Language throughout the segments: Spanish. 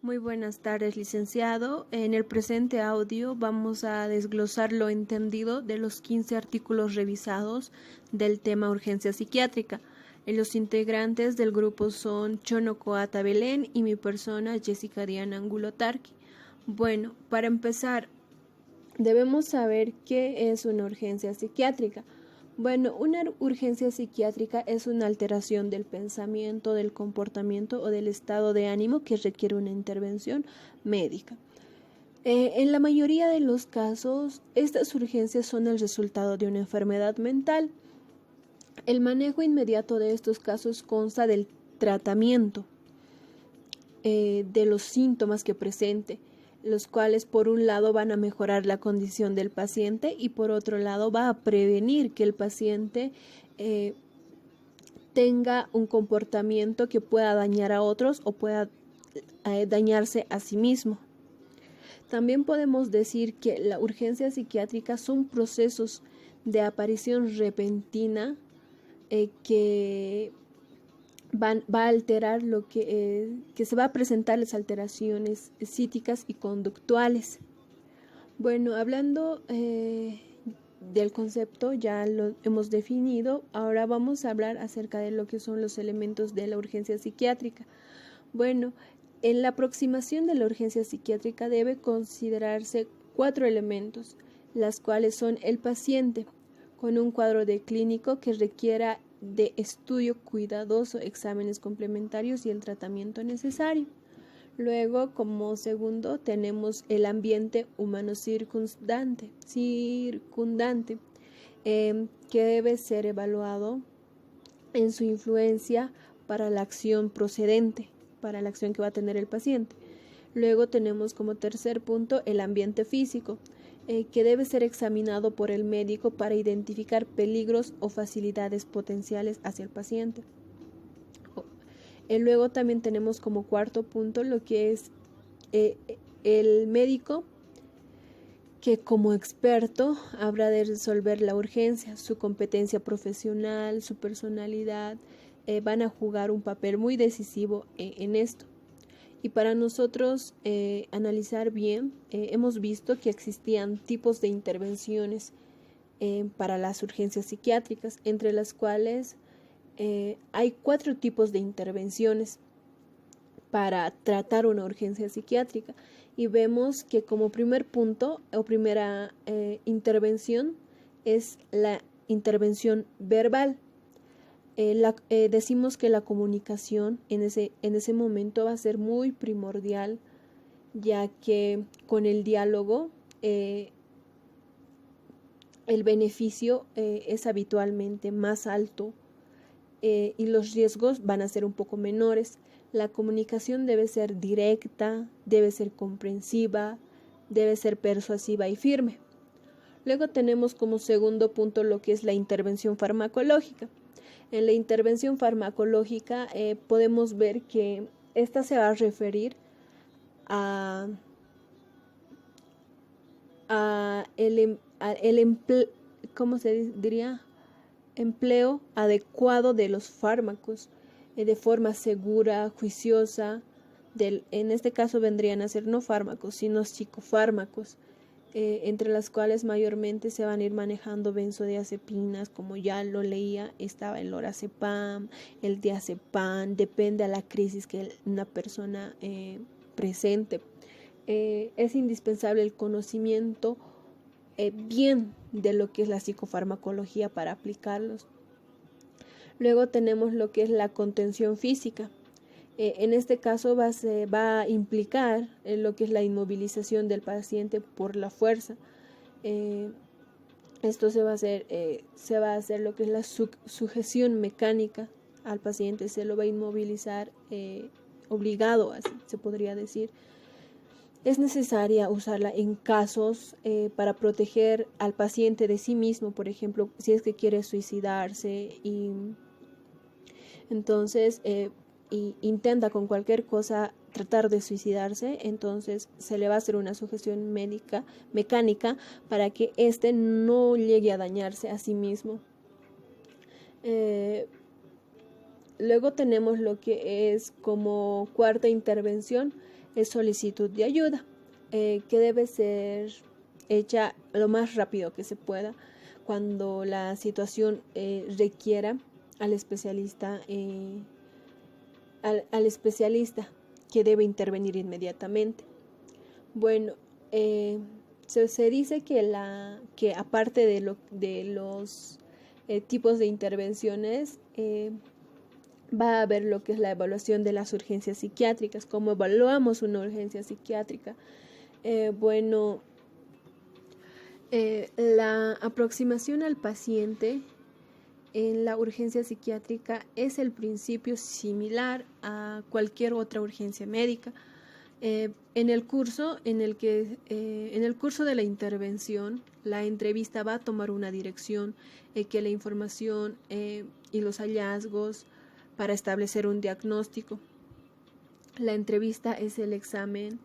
Muy buenas tardes, licenciado. En el presente audio vamos a desglosar lo entendido de los 15 artículos revisados del tema urgencia psiquiátrica. Los integrantes del grupo son Chono Coata Belén y mi persona Jessica Diana Angulo Tarqui. Bueno, para empezar, debemos saber qué es una urgencia psiquiátrica. Bueno, una urgencia psiquiátrica es una alteración del pensamiento, del comportamiento o del estado de ánimo que requiere una intervención médica. En la mayoría de los casos, estas urgencias son el resultado de una enfermedad mental. El manejo inmediato de estos casos consta del tratamiento de los síntomas que presente, los cuales por un lado van a mejorar la condición del paciente y por otro lado va a prevenir que el paciente tenga un comportamiento que pueda dañar a otros o pueda dañarse a sí mismo. También podemos decir que la urgencia psiquiátrica son procesos de aparición repentina que va a alterar lo que se va a presentar las alteraciones psíquicas y conductuales. Bueno, hablando del concepto, ya lo hemos definido, ahora vamos a hablar acerca de lo que son los elementos de la urgencia psiquiátrica. Bueno, en la aproximación de la urgencia psiquiátrica debe considerarse 4 elementos, las cuales son el paciente, con un cuadro de clínico que requiera de estudio cuidadoso, exámenes complementarios y el tratamiento necesario. Luego, como segundo, tenemos el ambiente humano circundante, que debe ser evaluado en su influencia para la acción procedente, para la acción que va a tener el paciente. Luego tenemos como tercer punto el ambiente físico, que debe ser examinado por el médico para identificar peligros o facilidades potenciales hacia el paciente. Luego también tenemos como cuarto punto lo que es el médico, que como experto habrá de resolver la urgencia, su competencia profesional, su personalidad, van a jugar un papel muy decisivo en esto. Y para nosotros analizar bien, hemos visto que existían tipos de intervenciones para las urgencias psiquiátricas, entre las cuales hay 4 tipos de intervenciones para tratar una urgencia psiquiátrica. Y vemos que como primer punto o primera intervención es la intervención verbal. Decimos que la comunicación en ese momento va a ser muy primordial, ya que con el diálogo el beneficio es habitualmente más alto y los riesgos van a ser un poco menores. La comunicación debe ser directa, debe ser comprensiva, debe ser persuasiva y firme. Luego tenemos como segundo punto lo que es la intervención farmacológica. En la intervención farmacológica podemos ver que esta se va a referir a empleo adecuado de los fármacos de forma segura, juiciosa. En este caso vendrían a ser no fármacos, sino psicofármacos, entre las cuales mayormente se van a ir manejando benzodiazepinas, como ya lo leía, estaba el lorazepam, el diazepam, depende a la crisis que una persona presente. Es indispensable el conocimiento bien de lo que es la psicofarmacología para aplicarlos. Luego tenemos lo que es la contención física. En este caso va a implicar lo que es la inmovilización del paciente por la fuerza. Esto se va a hacer lo que es la sujeción mecánica al paciente, se lo va a inmovilizar obligado, así se podría decir. Es necesaria usarla en casos para proteger al paciente de sí mismo, por ejemplo, si es que quiere suicidarse y entonces intenta con cualquier cosa tratar de suicidarse, entonces se le va a hacer una sujeción mecánica para que éste no llegue a dañarse a sí mismo. Luego tenemos lo que es como cuarta intervención solicitud de ayuda, que debe ser hecha lo más rápido que se pueda cuando la situación requiera al especialista, al especialista que debe intervenir inmediatamente. Bueno, se dice que aparte de los tipos de intervenciones, va a haber lo que es la evaluación de las urgencias psiquiátricas. ¿Cómo evaluamos una urgencia psiquiátrica? La aproximación al paciente en la urgencia psiquiátrica es el principio similar a cualquier otra urgencia médica. En el curso de la intervención, la entrevista va a tomar una dirección que la información y los hallazgos para establecer un diagnóstico. La entrevista es el examen.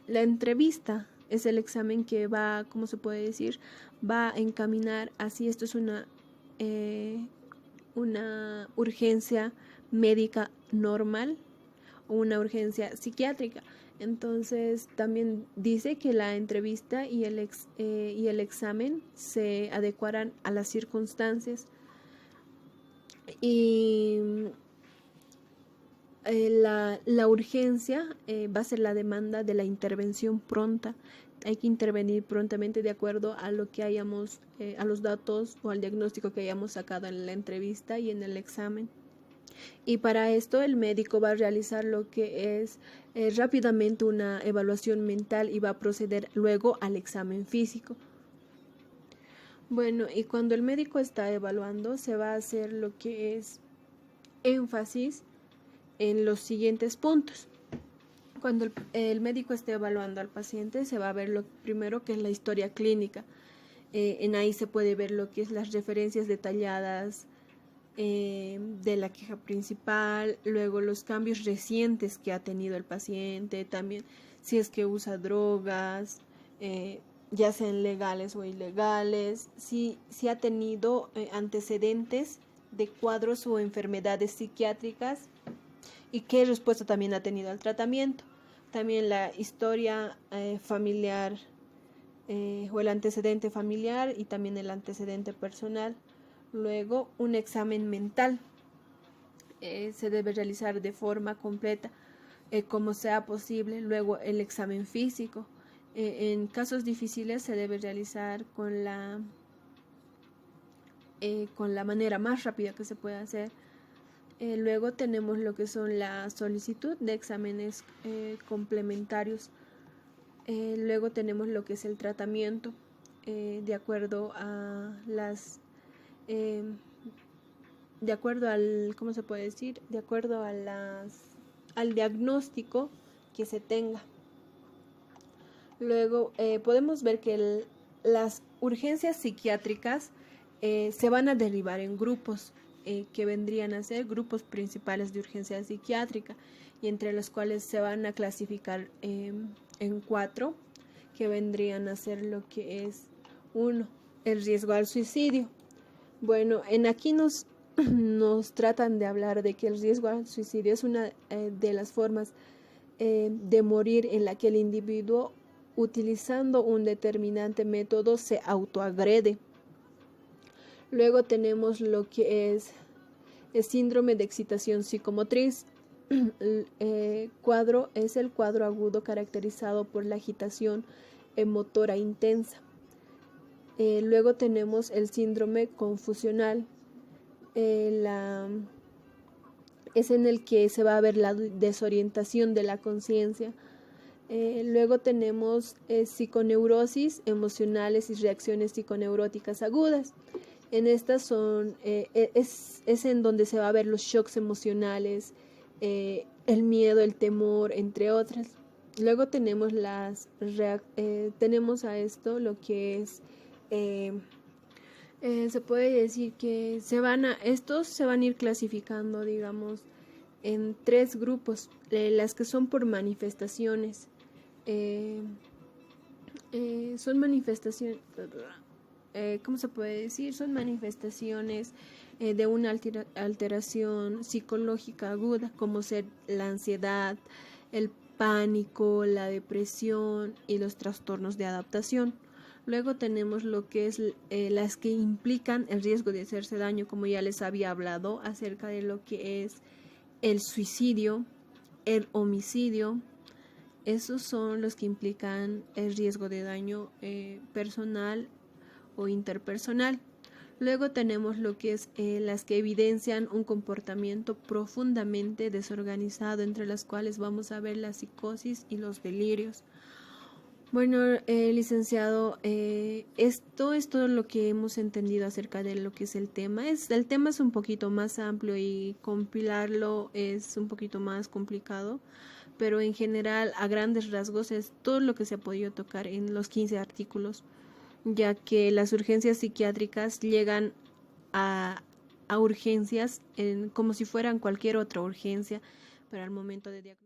La entrevista es el examen que va, ¿cómo se puede decir? Va a encaminar a si esto es una urgencia médica normal o una urgencia psiquiátrica. Entonces también dice que la entrevista y el examen se adecuarán a las circunstancias. Y la urgencia va a ser la demanda de la intervención pronta. Hay que intervenir prontamente de acuerdo a lo que hayamos, a los datos o al diagnóstico que hayamos sacado en la entrevista y en el examen. Y para esto el médico va a realizar lo que es rápidamente una evaluación mental y va a proceder luego al examen físico. Bueno, y cuando el médico está evaluando, se va a hacer lo que es énfasis en los siguientes puntos. Cuando el médico esté evaluando al paciente, se va a ver lo primero que es la historia clínica. En ahí se puede ver lo que es las referencias detalladas de la queja principal, luego los cambios recientes que ha tenido el paciente, también si es que usa drogas, ya sean legales o ilegales, si ha tenido antecedentes de cuadros o enfermedades psiquiátricas y qué respuesta también ha tenido al tratamiento. También la historia familiar o el antecedente familiar y también el antecedente personal. Luego, un examen mental se debe realizar de forma completa, como sea posible. Luego, el examen físico. En casos difíciles se debe realizar con la manera más rápida que se pueda hacer. Luego tenemos lo que son la solicitud de exámenes complementarios. Luego tenemos lo que es el tratamiento de acuerdo a de acuerdo al, ¿cómo se puede decir? De acuerdo a al diagnóstico que se tenga. Luego podemos ver que las urgencias psiquiátricas se van a derivar en grupos que vendrían a ser grupos principales de urgencia psiquiátrica y entre los cuales se van a clasificar en 4 que vendrían a ser lo que es 1, el riesgo al suicidio. Bueno, en aquí nos tratan de hablar de que el riesgo al suicidio es una de las formas de morir en la que el individuo, utilizando un determinante método, se autoagrede. Luego tenemos lo que es el síndrome de excitación psicomotriz. Cuadro es el cuadro agudo caracterizado por la agitación motora intensa. Luego tenemos el síndrome confusional. Es en el que se va a ver la desorientación de la conciencia. Luego tenemos psiconeurosis emocionales y reacciones psiconeuróticas agudas. En estas es en donde se va a ver los shocks emocionales, el miedo, el temor, entre otras. Luego tenemos tenemos a esto lo que es se puede decir que estos se van a ir clasificando, digamos, en 3 grupos, las que son por manifestaciones. Son manifestaciones, ¿cómo se puede decir? Son manifestaciones de una alteración psicológica aguda, como ser la ansiedad, el pánico, la depresión y los trastornos de adaptación. Luego tenemos lo que es las que implican el riesgo de hacerse daño, como ya les había hablado acerca de lo que es el suicidio, el homicidio. Esos son los que implican el riesgo de daño personal o interpersonal. Luego tenemos lo que es las que evidencian un comportamiento profundamente desorganizado, entre las cuales vamos a ver la psicosis y los delirios. Bueno, licenciado, esto es todo lo que hemos entendido acerca de lo que es el tema. El tema es un poquito más amplio y compilarlo es un poquito más complicado, pero en general, a grandes rasgos, es todo lo que se ha podido tocar en los 15 artículos, ya que las urgencias psiquiátricas llegan a urgencias como si fueran cualquier otra urgencia para el momento de diagnóstico.